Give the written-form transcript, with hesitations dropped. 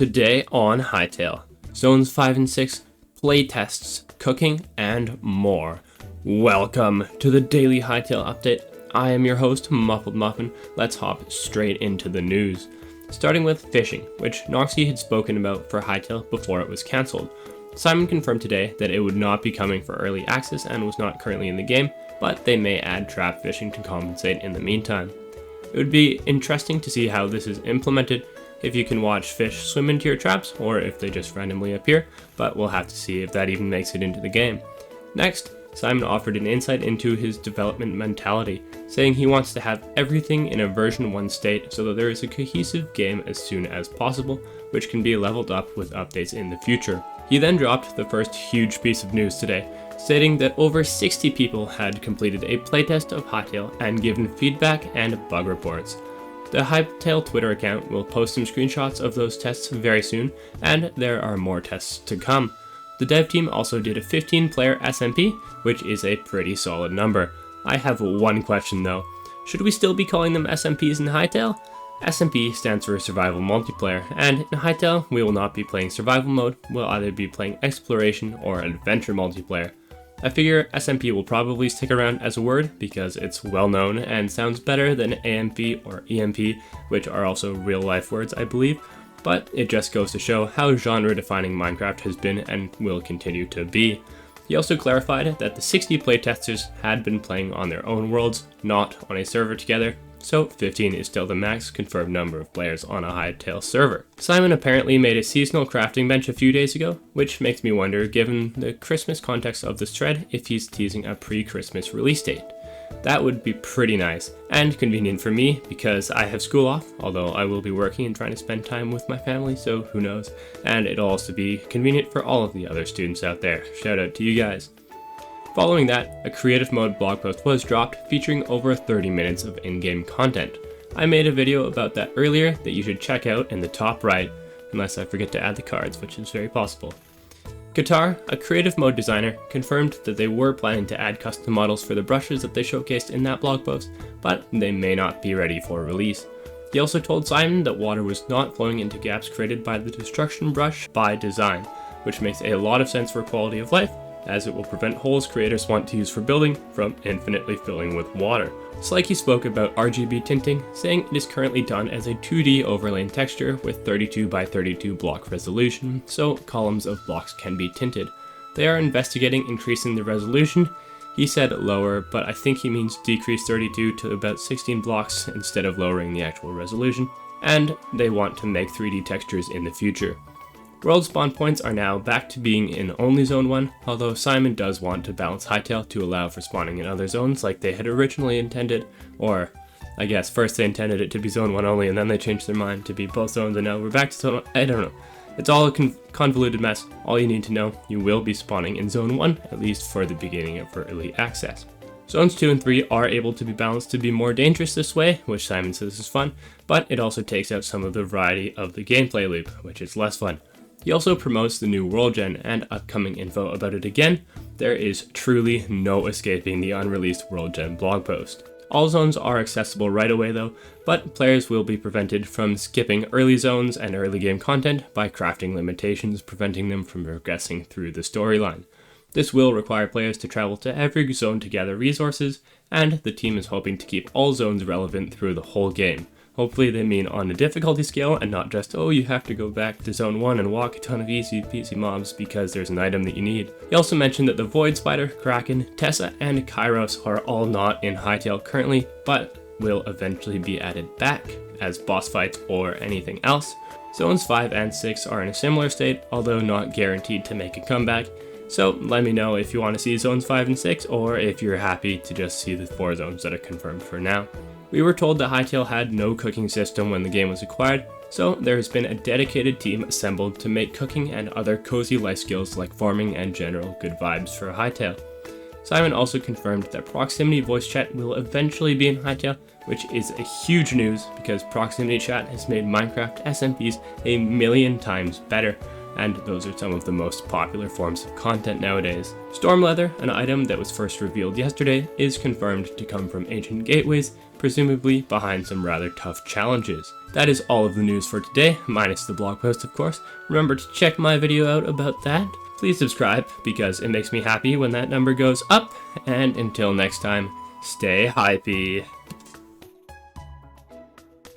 Today on Hytale, Zones 5 and 6, playtests, cooking, and more. Welcome to the Daily Hytale Update. I am your host, Muffled Muffin. Let's hop straight into the news. Starting with fishing, which Noxie had spoken about for Hytale before it was cancelled. Simon confirmed today that it would not be coming for early access and was not currently in the game, but they may add trap fishing to compensate in the meantime. It would be interesting to see how this is implemented, if you can watch fish swim into your traps, or if they just randomly appear, but we'll have to see if that even makes it into the game. Next, Simon offered an insight into his development mentality, saying he wants to have everything in a version 1 state so that there is a cohesive game as soon as possible, which can be leveled up with updates in the future. He then dropped the first huge piece of news today, stating that over 60 people had completed a playtest of Hytale and given feedback and bug reports. The Hytale Twitter account will post some screenshots of those tests very soon, and there are more tests to come. The dev team also did a 15-player SMP, which is a pretty solid number. I have one question though. Should we still be calling them SMPs in Hytale? SMP stands for Survival Multiplayer, and in Hytale we will not be playing Survival Mode, we'll either be playing Exploration or Adventure Multiplayer. I figure SMP will probably stick around as a word because it's well known and sounds better than AMP or EMP, which are also real life words I believe, but it just goes to show how genre defining Minecraft has been and will continue to be. He also clarified that the 60 playtesters had been playing on their own worlds, not on a server together, so 15 is still the max confirmed number of players on a Hytale server. Simon apparently made a seasonal crafting bench a few days ago, which makes me wonder, given the Christmas context of this thread, if he's teasing a pre-Christmas release date. That would be pretty nice, and convenient for me, because I have school off, although I will be working and trying to spend time with my family, so who knows. And it'll also be convenient for all of the other students out there. Shout out to you guys. Following that, a creative mode blog post was dropped featuring over 30 minutes of in-game content. I made a video about that earlier that you should check out in the top right, unless I forget to add the cards, which is very possible. Qatar, a creative mode designer, confirmed that they were planning to add custom models for the brushes that they showcased in that blog post, but they may not be ready for release. He also told Simon that water was not flowing into gaps created by the destruction brush by design, which makes a lot of sense for quality of life, as it will prevent holes creators want to use for building from infinitely filling with water. Slikey spoke about RGB tinting, saying it is currently done as a 2D overlain texture with 32 by 32 block resolution, so columns of blocks can be tinted. They are investigating increasing the resolution. He said lower, but I think he means decrease 32 to about 16 blocks instead of lowering the actual resolution, and they want to make 3D textures in the future. World spawn points are now back to being in only Zone 1, although Simon does want to balance Hytale to allow for spawning in other zones like they had originally intended, or I guess first they intended it to be Zone 1 only and then they changed their mind to be both zones and now we're back to Zone 1. I don't know. It's all a convoluted mess. All you need to know, you will be spawning in Zone 1, at least for the beginning of early access. Zones 2 and 3 are able to be balanced to be more dangerous this way, which Simon says is fun, but it also takes out some of the variety of the gameplay loop, which is less fun. He also promotes the new World Gen and upcoming info about it again. There is truly no escaping the unreleased World Gen blog post. All zones are accessible right away though, but players will be prevented from skipping early zones and early game content by crafting limitations preventing them from progressing through the storyline. This will require players to travel to every zone to gather resources, and the team is hoping to keep all zones relevant through the whole game. Hopefully they mean on a difficulty scale and not just, oh, you have to go back to Zone 1 and walk a ton of easy peasy mobs because there's an item that you need. He also mentioned that the Void Spider, Kraken, Tessa, and Kairos are all not in Hytale currently, but will eventually be added back as boss fights or anything else. Zones 5 and 6 are in a similar state, although not guaranteed to make a comeback. So let me know if you want to see Zones 5 and 6, or if you're happy to just see the 4 zones that are confirmed for now. We were told that Hytale had no cooking system when the game was acquired, so there has been a dedicated team assembled to make cooking and other cozy life skills like farming and general good vibes for Hytale. Simon also confirmed that proximity voice chat will eventually be in Hytale, which is a huge news because proximity chat has made Minecraft SMPs a million times better. and those are some of the most popular forms of content nowadays. Storm Leather, an item that was first revealed yesterday, is confirmed to come from ancient gateways, presumably behind some rather tough challenges. That is all of the news for today, minus the blog post of course. Remember to check my video out about that. Please subscribe, because it makes me happy when that number goes up, and until next time, stay hypey.